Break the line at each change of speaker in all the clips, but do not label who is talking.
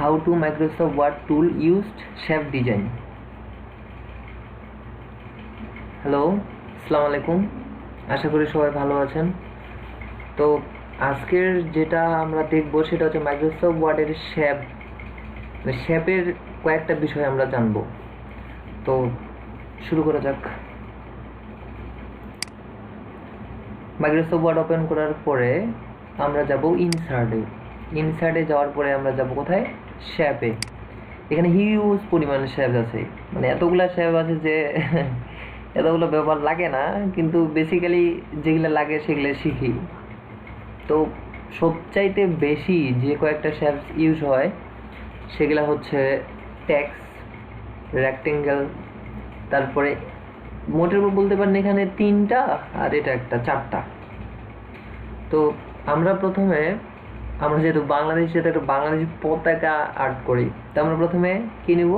How to Microsoft Word tool used shape design. Hello, আসসালামু আলাইকুম, আশা করি সবাই ভালো আছেন। তো আজকের যেটা আমরা দেখবো সেটা হচ্ছে মাইক্রোসফট ওয়ার্ডের শেপের কয়েকটা বিষয় আমরা জানবো। তো শুরু করা যাক। মাইক্রোসফট ওয়ার্ড ওপেন করার পরে আমরা যাব ইনসার্টে যাওয়ার পরে আমরা যাব কোথায়? শেপে। এখানে হিউজ পরিমাণ শেপ আছে, মানে এতগুলা শেপ আছে যে এতগুলো ব্যবহার লাগে না, কিন্তু বেসিক্যালি যেগুলো লাগে সেগুলো শিখি। তো সবচাইতে বেশি যে কয়েকটা শেপ ইউজ হয় সেগুলো হচ্ছে টেক্সট, রেক্টেঙ্গেল, তারপরে মোটের উপর বলতে পারেন এখানে 3টা আর এটা একটা 4টা। তো আমরা যেহেতু বাংলাদেশে একটা বাংলাদেশি পতাকা আর্ট করি, তো আমরা প্রথমে কি নেব?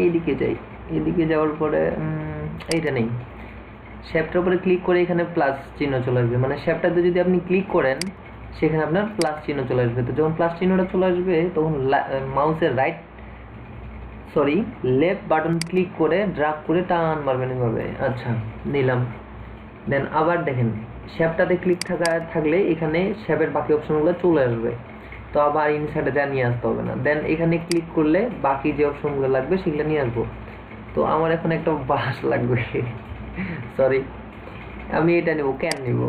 এইদিকে যাওয়ার পরে এইটা নেই, শেপটার উপরে ক্লিক করে এখানে প্লাস চিহ্ন চলে আসবে, মানে শেপটাতে যদি আপনি ক্লিক করেন সেখানে আপনার প্লাস চিহ্ন চলে আসবে। তো যখন প্লাস চিহ্নটা চলে আসবে তখন মাউসের লেফট বাটন ক্লিক করে ড্রাগ করে টান মারবেন এভাবে। আচ্ছা, নিলাম। দেন আবার দেখেন শেপটাতে ক্লিক থাকলে এখানে শেপের বাকি অপশনগুলো চলে আসবে, তো আবার ইনসার্টে যা নিয়ে আসতে হবে না। দেন এখানে ক্লিক করলে বাকি যে অপশনগুলো লাগবে সেগুলো নিয়ে আসবো। তো আমার এখন একটা বাঁশ লাগবে, সরি, আমি এটা নেব, ক্যান নেব,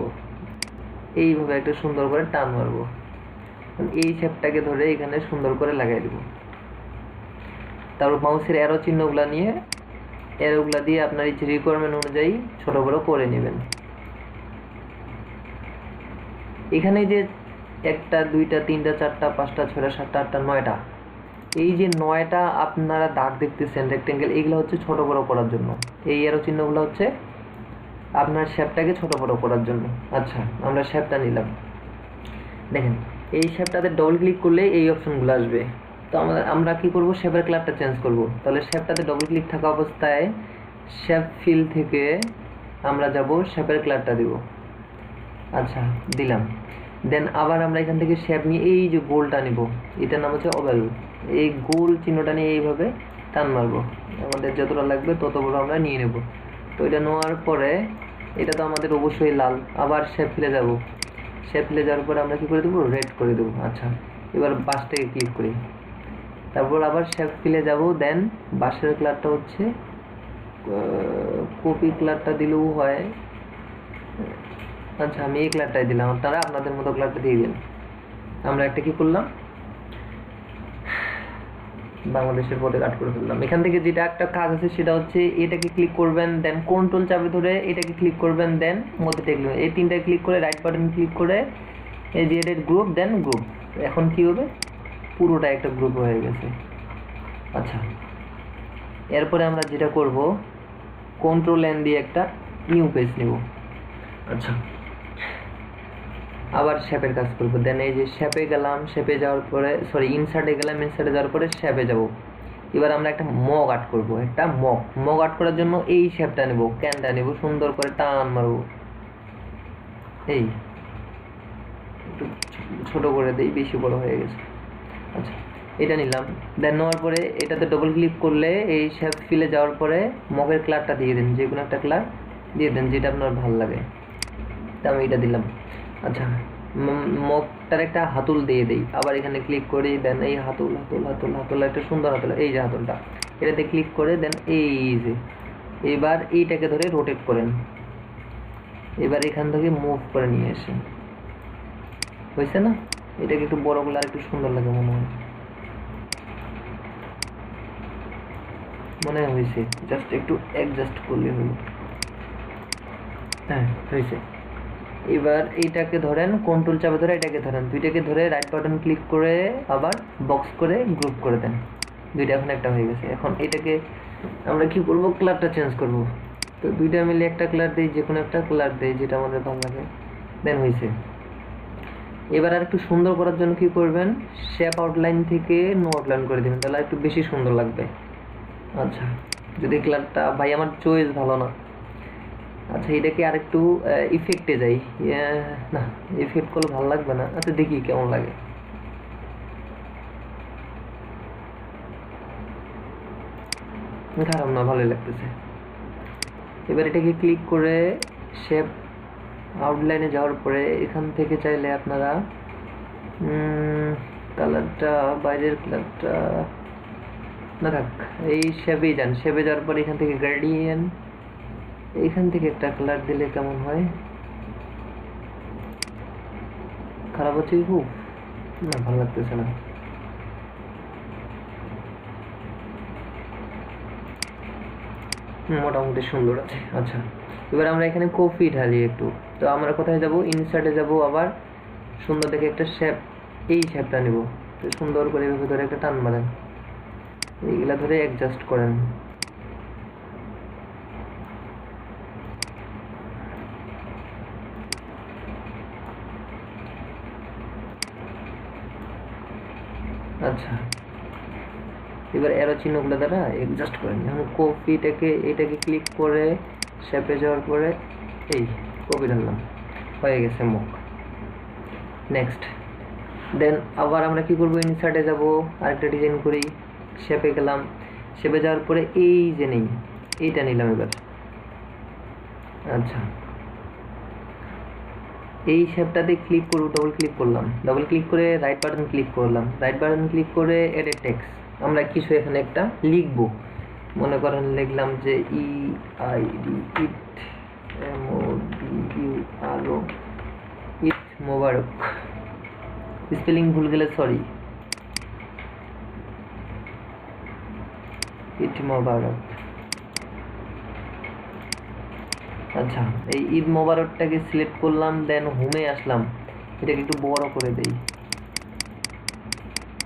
এইভাবে একটা সুন্দর করে টান মারবো, এই শেপটাকে ধরে এখানে সুন্দর করে লাগাই দেবো। তারপর মাউসের অ্যারো চিহ্নগুলো দিয়ে আপনার এই রিকোয়ারমেন্ট অনুযায়ী ছোট বড় করে নেবেন। এখানে যে 1টা 2টা 3টা 4টা 5টা 6টা 7টা 8টা 9টা, এই যে 9টা আপনারা দাগ দেখতেছেন রেক্টেঙ্গেল, এগুলো হচ্ছে ছোট বড় করার জন্য। এই অ্যারো চিহ্নগুলো হচ্ছে আপনার শেপটাকে ছোট বড় করার জন্য। আচ্ছা, আমরা শেপটা নিলাম। দেখেন এই শেপটাতে ডবল ক্লিক করলে এই অপশনগুলো আসবে। তো আমরা কি করব? শেপের কালারটা চেঞ্জ করব। তাহলে শেপটাতে ডবল ক্লিক থাকা অবস্থায় শেপ ফিল থেকে আমরা যাব শেপের কালারটা দিব। আচ্ছা, দিলাম। দেন আবার আমরা এখান থেকে শেপ নিয়ে এই যে গোলটা নিব, এটার নাম হচ্ছে ওভাল। এই গোল চিহ্নটা নিয়ে এইভাবে টান মারবো, আমাদের যতটা লাগবে তত বড় আমরা নিয়ে নেব। তো এটা নেওয়ার পরে এটা তো আমাদের অবশ্যই লাল, আবার শেপ ফিলে যাব। শেপ ফিলে যাওয়ার পরে আমরা কি করে দেবো? রেড করে দেবো। আচ্ছা, এবার বাসটাকে ক্লিক করি, তারপর আবার শেপ ফিলে যাব। দেন বাসের কালারটা হচ্ছে কপি কালারটা দিলেও হয়। আচ্ছা, আমি এই কালারটাই দিলাম, আপনারা আপনাদের মতো কালারটা দিয়ে দিন। আমরা একটা কি করলাম? বাংলাদেশের পথে কাট করে ফেললাম। এখান থেকে যেটা একটা কাজ আছে সেটা হচ্ছে এটাকে ক্লিক করবেন, দেন কন্ট্রোল চাপে ধরে এটাকে ক্লিক করবেন, দেন মধ্যে টেকলেন, এই 3টায় ক্লিক করে রাইট বাটন ক্লিক করে এই যে এর গ্রুপ, দেন গ্রুপ। এখন কি হবে? পুরোটা একটা গ্রুপ হয়ে গেছে। আচ্ছা, এরপরে আমরা যেটা করব, কন্ট্রোল এন দিয়ে একটা নিউ পেজ নেব। আচ্ছা, আবার শেপের কাজ করব। দেন এই যে শেপে গেলাম, শেপে যাওয়ার পরে ইনসার্টে গেলাম, ইনসার্টে যাওয়ার পরে শেপে যাব। এবার আমরা একটা মগ আর্ট করব, একটা মগ আর্ট করার জন্য এই শেপটা নেব, ক্যানটা নেব, সুন্দর করে টান মারব। এই একটু ছোট করে দেই, বেশি বড় হয়ে গেছে। আচ্ছা, এটা নিলাম। দেন নেওয়ার পরে এটাতে ডবল ক্লিক করলে এই শেপ ফিলে যাওয়ার পরে মগের কালারটা দিয়ে দিন, যে কোনো একটা কালার দিয়ে দেন যেটা আপনার ভালো লাগে। তা আমি এটা দিলাম। আচ্ছা, মগটার একটা হাতুল দিয়ে দেই, আবার এখানে ক্লিক করি, দেন এই হাতুল একটা সুন্দর হাতুল, এই যে হাতুলটা, এটাতে ক্লিক করে দেন এই যে এবার এইটাকে ধরে রোটেট করেন, এবার এখান থেকে মুভ করে নিয়ে আসেন। হয়েছে না? এটাকে একটু বড় করলে আর একটু সুন্দর লাগে মনে হয়েছে, জাস্ট একটু অ্যাডজাস্ট করলে হলো। হ্যাঁ, হয়েছে। এবার এইটাকে ধরেন, কন্ট্রোল চাপে ধরে এটাকে ধরেন, দুইটাকে ধরে রাইট বাটন ক্লিক করে আবার বক্স করে গ্রুপ করে দেন, দুইটা এখন একটা হয়ে গেছে। এখন এটাকে আমরা কি করব? কালারটা চেঞ্জ করব। তো দুইটা মিলে একটা কালার দেই, যে কোনো একটা কালার দেই যেটা আমাদের ভালো লাগে। দেন হয়েছে। এবার আর একটু সুন্দর করার জন্য কি করবেন? শেপ আউটলাইন থেকে নো আউটলাইন করে দেবেন, তাহলে একটু বেশি সুন্দর লাগবে। আচ্ছা, যদি কালারটা ভাই আমার চয়েস ভালো না, আচ্ছা এটাকে আরেকটু ইফেক্টে যাই, না ইফেক্ট করলে ভালো লাগবে না। আচ্ছা দেখি কেমন লাগে। খারাপ না, ভালোই লাগতেছে। এবার এটাকে ক্লিক করে শেপ আউটলাইনে যাওয়ার পরে এখান থেকে চাইলে আপনারা কালারটা, বাইরের কালারটা না থাক, এই শেপেই যান। শেপে যাওয়ার পর এখান থেকে গ্রেডিয়েন্ট, এইখান থেকে একটা কালার দিলে কেমন হয়? খারাপ হচ্ছে কি খুব? না, ভালো লাগতেছে না। মোটামুটি সুন্দর আছে। আচ্ছা, এবার আমরা এখানে কপি ঢালি একটু। তো আমরা কোথায় যাব? ইনসার্টে যাব, আবার সুন্দর দেখে একটা শেপ, এই শেপটা নেব। তো সুন্দর করে এভাবে ধরে একটা টান মারেন, এইগুলা ধরে অ্যাডজাস্ট করেন। আচ্ছা, এবার এরো চিহ্নগুলো দ্বারা অ্যাডজাস্ট করেন। এখন কপিটাকে, এটাকে ক্লিক করে শেপে যাওয়ার পরে এই কপি ঢাললাম, হয়ে গেছে মুখ। নেক্সট, দেন আবার আমরা কি করব? ইনসার্টে যাব, আরেকটা ডিজাইন করি, শেপে গেলাম। শেপে যাওয়ার পরে এই যে নেই, এইটা নিলাম এবার। আচ্ছা, এই শেপটাতে ক্লিক করব, ডবল ক্লিক করলাম, ডবল ক্লিক করে রাইট বাটন ক্লিক করলাম, রাইট বাটন ক্লিক করে এডিট টেক্সট। আমরা কিছু এখানে একটা লিখব, মনে করেন লিখলাম যে ইট, MODURO, ইট মোবারক। স্পেলিং ভুল গেলে সরি, ইট মোবারক। আচ্ছা, এই ঈদ মোবারকটাকে সিলেক্ট করলাম, দেন হোমে আসলাম, এটাকে একটু বড় করে দেই।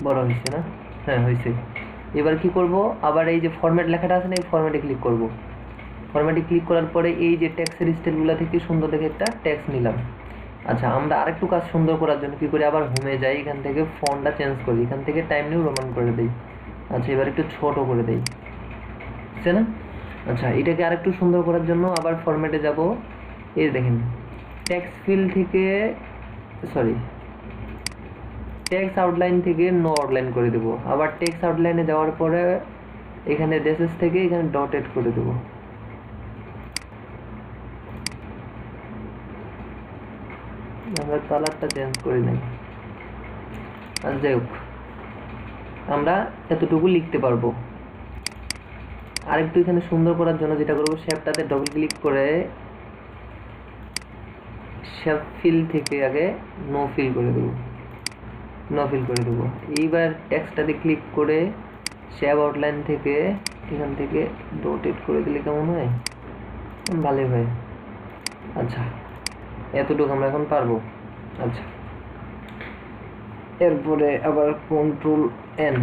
বড় হয়েছে না? হ্যাঁ, হয়েছে। এবার কি করব? আবার এই যে ফরম্যাট লেখাটা আছে না, এই ফরম্যাটে ক্লিক করব। ফরম্যাটে ক্লিক করার পরে এই যে ট্যাক্সের স্টাইলগুলো থেকে সুন্দর দেখে একটা ট্যাক্স নিলাম। আচ্ছা, আমরা আরেকটু কাজ সুন্দর করার জন্য কি করি? আবার হোমে যাই, এখান থেকে ফন্টটা চেঞ্জ করি, এখান থেকে টাইম নিউ রোমান করে দেই। আচ্ছা, এবার একটু ছোট করে দেই, বুঝছে না? আচ্ছা, এটাকে আরেকটু সুন্দর করার জন্য আবার ফরম্যাটে যাব। এই দেখেন, টেক্সট ফিল থেকে, সরি, টেক্সট আউটলাইন থেকে নো আউটলাইন করে দেব। আবার টেক্সট আউটলাইনে যাওয়ার পরে এখানে ডেসেস থেকে এখানে ডটেড করে দেব। আমরা কালারটা চেঞ্জ করি নাই। আর যাই হোক, আমরা এতটুকু লিখতে পারবো। আরেকটু এখানে সুন্দর করার জন্য যেটা করবো, শেপটাতে ডবল ক্লিক করে শেপ ফিল থেকে আগে নো ফিল করে দেবো, নো ফিল করে দেবো। এইবার টেক্সটটাতে ক্লিক করে শেপ আউটলাইন থেকে এখান থেকে ডটেড করে দিলে কেমন হয়? ভালোই হয়। আচ্ছা, এতটুকু আমরা এখন পারবো। আচ্ছা, এরপরে আবার Ctrl+N।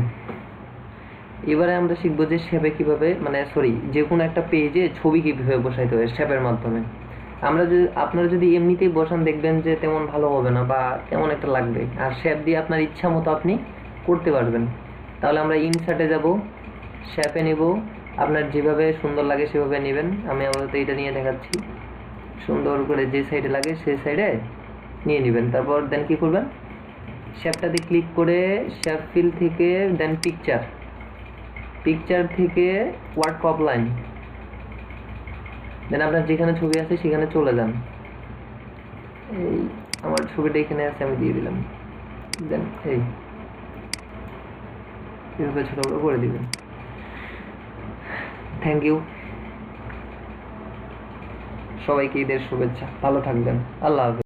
এবারে আমরা শিখবো যে শেপে কিভাবে, মানে সরি, যে কোনো একটা পেজে ছবি কিভাবে বসাইতে হয় শেপের মাধ্যমে। আপনারা যদি এমনিতেই বসান, দেখবেন যে তেমন ভালো হবে না বা তেমন একটা লাগবে। আর শেপ দিয়ে আপনার ইচ্ছা মতো আপনি করতে পারবেন। তাহলে আমরা ইনসার্টে যাব, শেপে নিব, আপনার যেভাবে সুন্দর লাগে সেভাবে নেবেন। আমি আপাতত এটা নিয়ে দেখাচ্ছি। সুন্দর করে যে সাইডে লাগে সেই সাইডে নিয়ে নেবেন। তারপর দেন কি করবেন? শেপটাতে ক্লিক করে শেপ ফিল থেকে দেন পিকচার, পিকচার থেকে ওয়ার্ড টপ লাইন, দেন আপনার যেখানে ছবি আছে সেখানে চলে যান। এই আমার ছবিটা এখানে আছে, আমি দিয়ে দিলাম। দেন এই এভাবে ছোট বড় করে দিবেন। থ্যাংক ইউ, সবাইকে ঈদের শুভেচ্ছা, ভালো থাকবেন, আল্লাহ হাফেজ।